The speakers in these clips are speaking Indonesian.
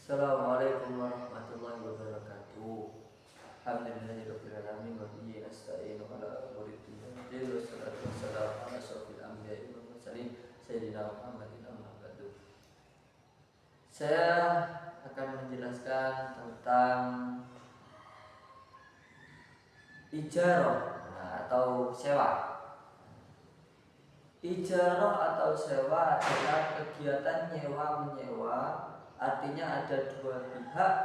Assalamualaikum warahmatullahi wabarakatuh. Alhamdulillahirabbil alamin wa bihi nasta'inu ala umuri dunya waddin wassalatu wassalamu ala asyrofil anbiya'i wal mursalin sayyidina Muhammadin amma ba'du. Saya akan menjelaskan tentang ijarah atau sewa. Ijarah atau sewa adalah kegiatan nyewa-menyewa, artinya ada dua pihak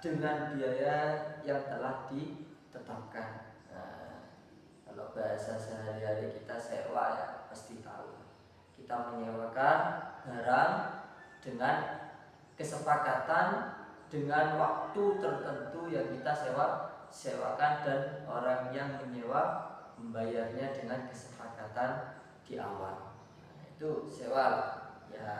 dengan biaya yang telah ditetapkan. Kalau bahasa sehari-hari kita sewa ya pasti tahu. Kita menyewakan barang dengan kesepakatan dengan waktu tertentu yang kita sewakan, dan orang yang menyewa membayarnya dengan kesepakatan di awal. Itu sewa ya,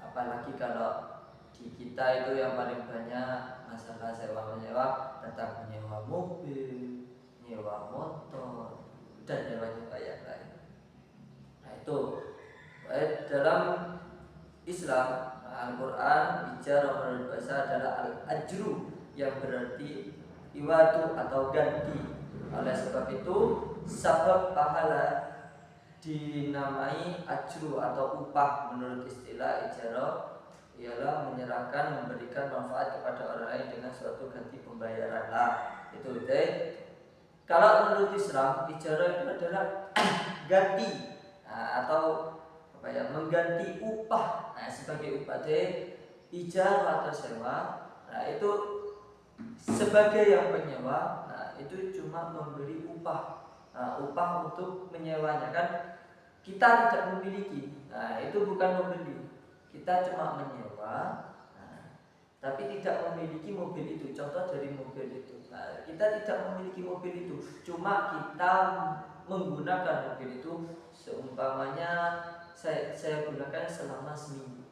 apalagi kalau di kita itu yang paling banyak masalah sewa menyewa tentang menyewa mobil, nyewa motor, dan nyewa yang lain. Nah itu dalam Islam Al-Quran ijarah menurut bahasa adalah al-ajru, yang berarti iwatu atau ganti. Oleh sebab itu sabab pahala dinamai ajru atau upah. Menurut istilah ijarah ialah menyerahkan, memberikan manfaat kepada orang lain dengan suatu ganti pembayaran lah. Itu deh. Kalau menurut Islam ijarah itu adalah ganti atau mengganti upah. Sebagai upah deh ijarah atau sewa. Itu sebagai yang penyewa, itu cuma memberi upah. Upah untuk menyewanya, kan kita tidak memiliki. Itu bukan membeli. Kita cuma menyewa, tapi tidak memiliki mobil itu. Contoh dari mobil itu, kita tidak memiliki mobil itu, cuma kita menggunakan mobil itu. Seumpamanya saya gunakan selama seminggu.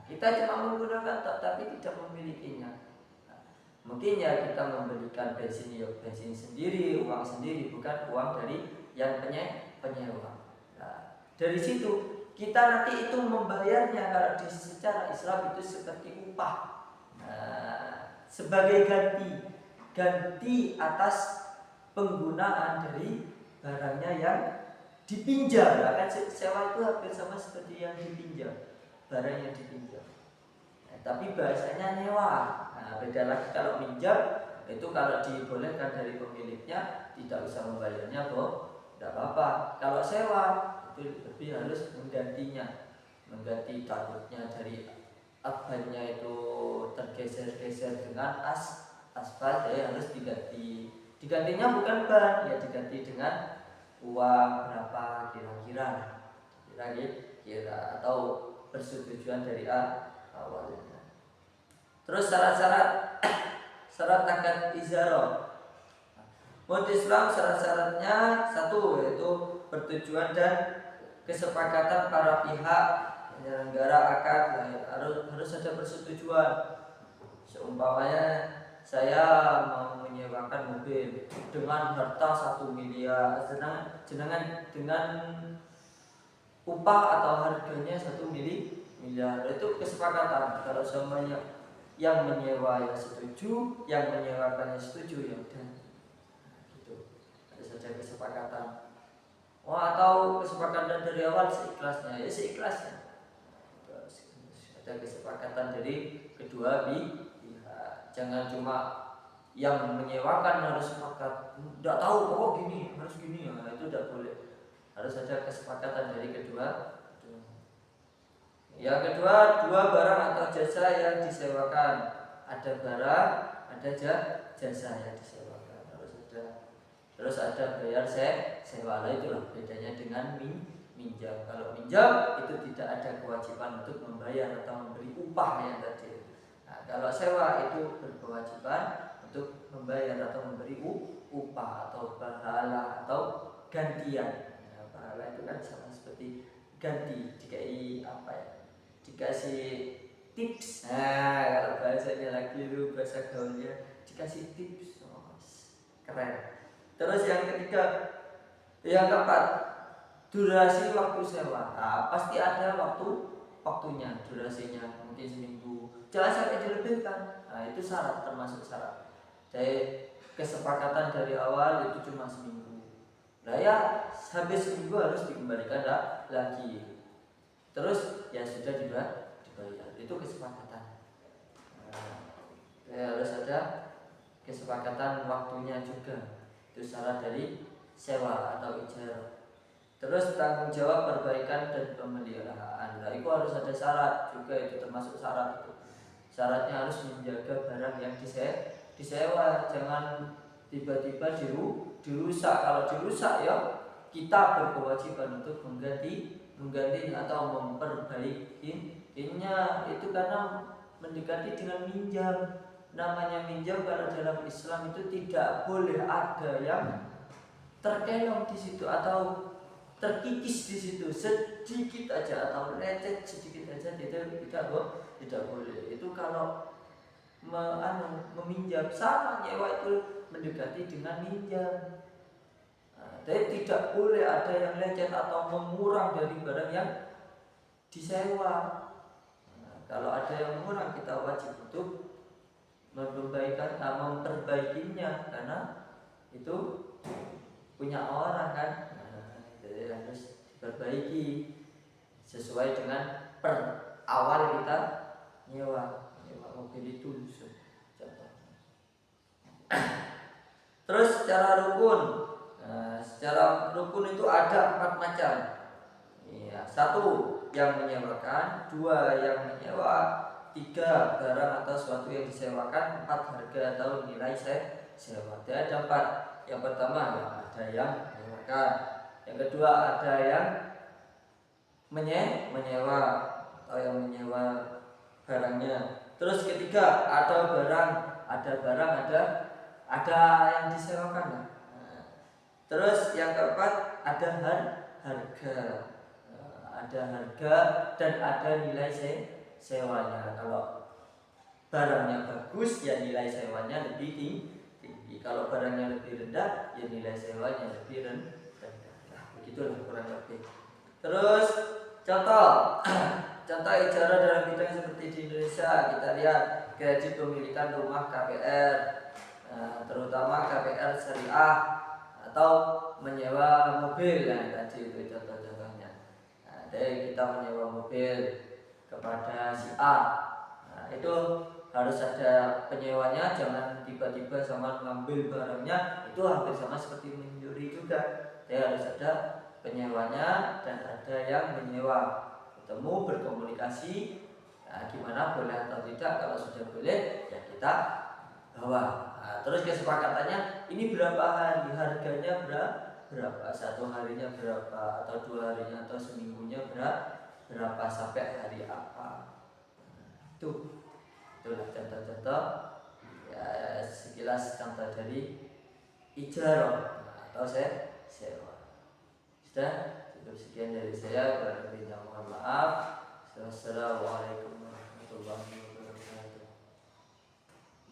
Kita cuma menggunakan tapi tidak memilikinya. Mungkin ya kita membelikan bensin sendiri, uang sendiri, bukan uang dari yang penyewa. Dari situ kita nanti itu membayarnya kalau secara Islam itu seperti upah, sebagai ganti atas penggunaan dari barangnya yang dipinjam. Kan sewa itu hampir sama seperti yang dipinjam, barang yang dipinjam. Tapi bahasanya nyewa. Beda lagi kalau minjam, itu kalau dibolehkan dari pemiliknya tidak usah membayarnya kok, tidak apa-apa. Kalau sewa itu lebih harus menggantinya, mengganti takutnya dari abannya itu tergeser-geser dengan aspal, ya harus diganti. Digantinya bukan ban, ya diganti dengan uang berapa kira-kira atau persetujuan dari awalnya. Terus syarat akad ijarah. Menurut Islam syarat-syaratnya satu, yaitu persetujuan dan kesepakatan para pihak penyelenggara akad. Harus ada persetujuan. Seumpamanya saya mau menyewakan mobil dengan harta 1 miliar, dengan upah atau harganya 1 miliar, itu kesepakatan. Kalau semuanya yang menyewa yang setuju, yang menyewakannya setuju, ya udah gitu. Harus ada kesepakatan. Atau kesepakatan dari awal seikhlasnya, ya seikhlasnya. Ada kesepakatan dari kedua pihak. Jangan cuma yang menyewakan harus sepakat, tidak tahu gini harus gini, itu tidak boleh. Harus ada kesepakatan dari kedua. Yang kedua, dua barang atau jasa yang disewakan. Ada barang, ada jasa yang disewakan. Terus ada bayar sewa. Itulah bedanya dengan minjam. Kalau minjam itu tidak ada kewajiban untuk membayar atau memberi upah yang tadi. Kalau sewa itu berkewajiban untuk membayar atau memberi upah atau pahala atau gantian. Pahala itu kan sama seperti ganti, dikasih tips. Kalau bahasanya lagi itu bahasa gaulnya, dikasih tips. Keren. Terus yang ketiga, yang keempat, durasi waktu sewa. Pasti ada waktunya, durasinya mungkin seminggu, jangan sampai dilebihkan. Nah itu syarat, termasuk syarat. Jadi kesepakatan dari awal itu cuma seminggu. Nah ya habis seminggu harus dikembalikan lagi. Terus ya sudah dibayar. Itu kesepakatan. Ya harus ada kesepakatan waktunya juga. Itu syarat dari sewa atau ijarah. Terus tanggung jawab perbaikan dan pemeliharaan. Nah itu harus ada syarat juga, itu termasuk syarat itu. Syaratnya harus menjaga barang yang disewa. Jangan tiba-tiba dirusak. Kalau dirusak ya kita berkewajiban untuk menggantinya atau memperbaikinya. Itu karena mendekati dengan minjam. Namanya minjam kalau dalam Islam itu tidak boleh ada yang terkelong di situ atau terkikis di situ sedikit aja atau lecet sedikit aja, tidak boleh. Itu kalau meminjam sama nyewa itu mendekati dengan minjam. Tapi tidak boleh ada yang lecet atau mengurang dari barang yang disewa. Kalau ada yang mengurang kita wajib untuk memperbaikinya karena itu punya orang kan. Jadi harus diperbaiki sesuai dengan per awal kita nyewa mobil itu contoh. Terus secara rukun, secara rukun itu ada 4 macam. Ya, 1 yang menyewakan, 2 yang menyewa, 3 barang atau sesuatu yang disewakan, 4 harga atau nilai sewa. Jadi ada 4. Yang pertama ya ada yang menyewakan, yang kedua ada yang menyewa atau yang menyewa barangnya. Terus ketiga ada barang ada yang disewakan. Terus yang keempat ada harga. Ada harga dan ada nilai sewanya. Kalau barangnya bagus ya nilai sewanya lebih tinggi. Kalau barangnya lebih rendah ya nilai sewanya lebih rendah. Nah, begitulah kurang lebih. Terus contoh ijarah dalam bidang seperti di Indonesia, kita lihat gaji pemilikan rumah KPR, terutama KPR syariah atau menyewa mobil. Nah, tadi itu contoh-contohnya. Jadi kita menyewa mobil kepada si A. Nah, itu harus ada penyewanya, jangan tiba-tiba sama mengambil barangnya. Itu hampir sama seperti mencuri juga. Jadi harus ada penyewanya dan ada yang menyewa. Ketemu berkomunikasi, gimana boleh atau tidak. Kalau sudah boleh ya kita bawa. Terus kesepakatannya ini berapa hari, harganya berapa, 1 harinya berapa, atau 2 harinya atau seminggunya berapa sampai hari apa. Itulah contoh-contoh ya, sekilas contoh dari ijarah atau sewa. Sudah cukup sekian dari saya, kurang lebihnya mohon maaf. Wassalamualaikum warahmatullahi wabarakatuh.